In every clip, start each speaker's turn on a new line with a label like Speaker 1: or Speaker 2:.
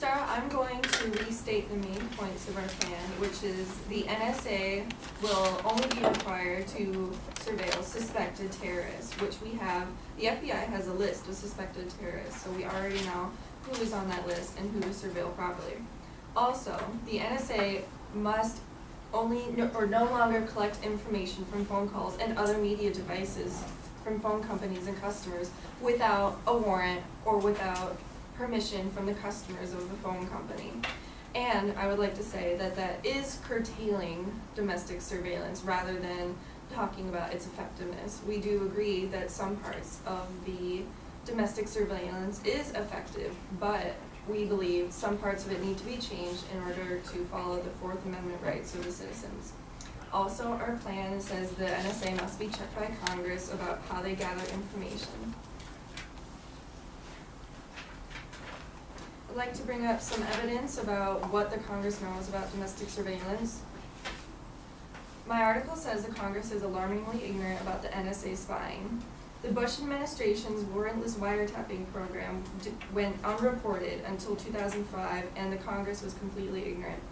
Speaker 1: start, I'm going to restate the main points of our plan, which is the NSA will only be required to surveil suspected terrorists, which we have. The FBI has a list of suspected terrorists, so we already know who is on that list and who to surveil properly. Also, the NSA must no longer collect information from phone calls and other media devices from phone companies and customers without a warrant or without permission from the customers of the phone company. And I would like to say that that is curtailing domestic surveillance rather than talking about its effectiveness. We do agree that some parts of the domestic surveillance is effective, but we believe some parts of it need to be changed in order to follow the Fourth Amendment rights of the citizens. Also, our plan says the NSA must be checked by Congress about how they gather information. I'd like to bring up some evidence about what the Congress knows about domestic surveillance. My article says the Congress is alarmingly ignorant about the NSA spying. The Bush administration's warrantless wiretapping program went unreported until 2005, and the Congress was completely ignorant.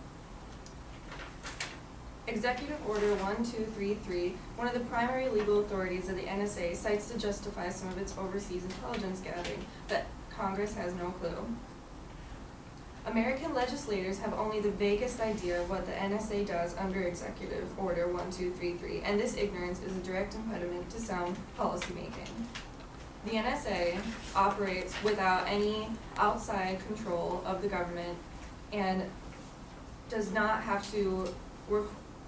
Speaker 1: Executive Order 1233, one of the primary legal authorities of the NSA, cites to justify some of its overseas intelligence gathering, but Congress has no clue. American legislators have only the vaguest idea of what the NSA does under Executive Order 1233, and this ignorance is a direct impediment to sound policymaking. The NSA operates without any outside control of the government and does not have to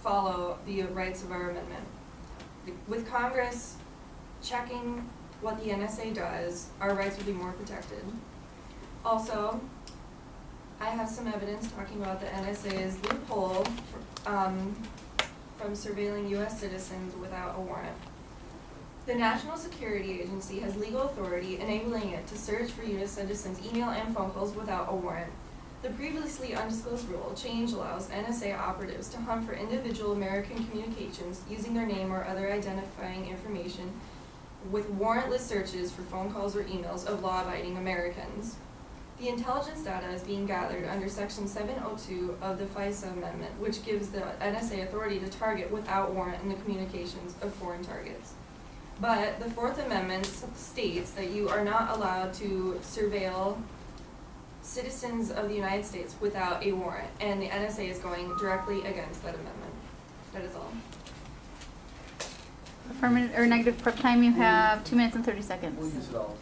Speaker 1: follow the rights of our amendment. With Congress checking what the NSA does, our rights will be more protected. Also, I have some evidence talking about the NSA's loophole from surveilling U.S. citizens without a warrant. The National Security Agency has legal authority enabling it to search for U.S. citizens' email and phone calls without a warrant. The previously undisclosed rule change allows NSA operatives to hunt for individual American communications using their name or other identifying information with warrantless searches for phone calls or emails of law-abiding Americans. The intelligence data is being gathered under Section 702 of the FISA Amendment, which gives the NSA authority to target without warrant in the communications of foreign targets. But the Fourth Amendment states that you are not allowed to surveil citizens of the United States without a warrant, and the NSA is going directly against that amendment. That is all.
Speaker 2: Affirmative or negative prep time, you have 2 minutes and 30 seconds.
Speaker 3: We'll use it all.